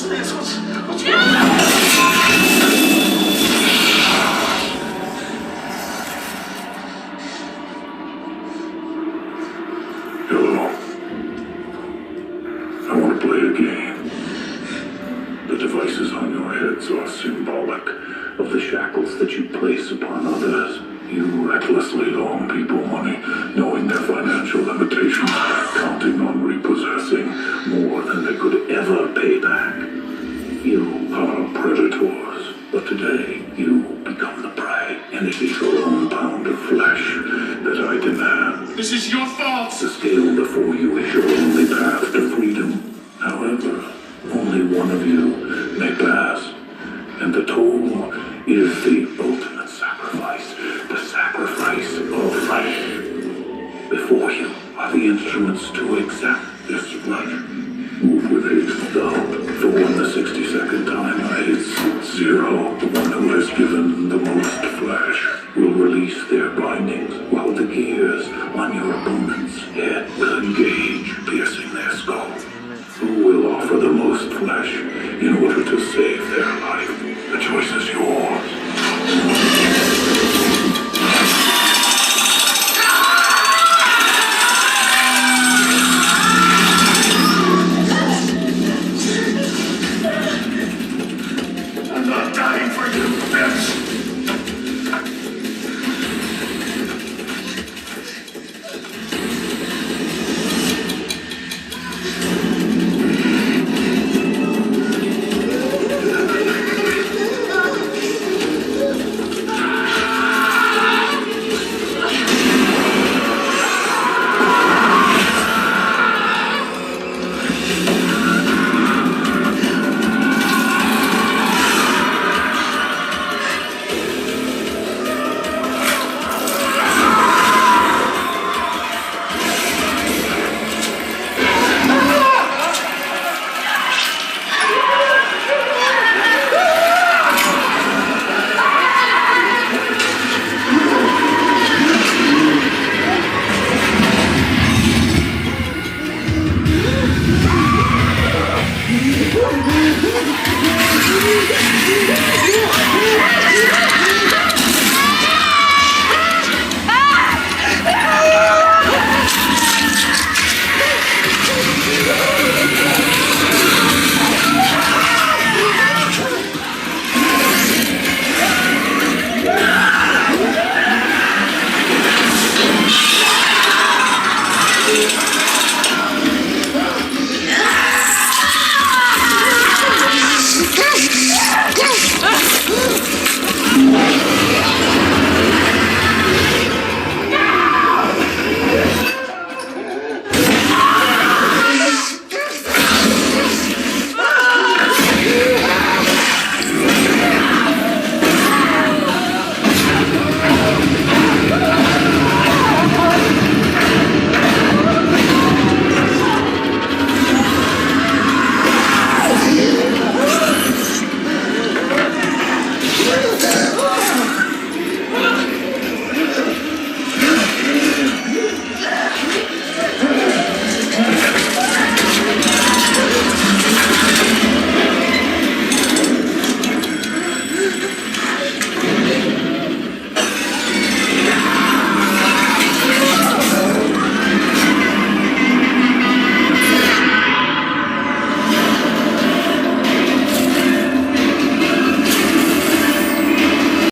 this? What's going on? Hello. I want to play a game. The devices on your heads are symbolic of the shackles that you place upon others. You recklessly loan people money, knowing their financial limitations, counting on repossessing more than they could ever pay back. You are predators, but today you become the prey, and it is your own pound of flesh that I demand. This is your fault! The scale before you is your only path to freedom. However, only one of you may pass, and the toll is the ultimate sacrifice, the sacrifice of flesh. Before you are the instruments to exact this flesh. Move with haste, though, for when the 60-second timer hits zero, the one who has given the most flesh will release their bindings, while the gears on your opponent's head will engage, piercing their skull. Who will offer the most flesh in order to save their life? The choice is yours. I'm not dying for you, bitch! Woo!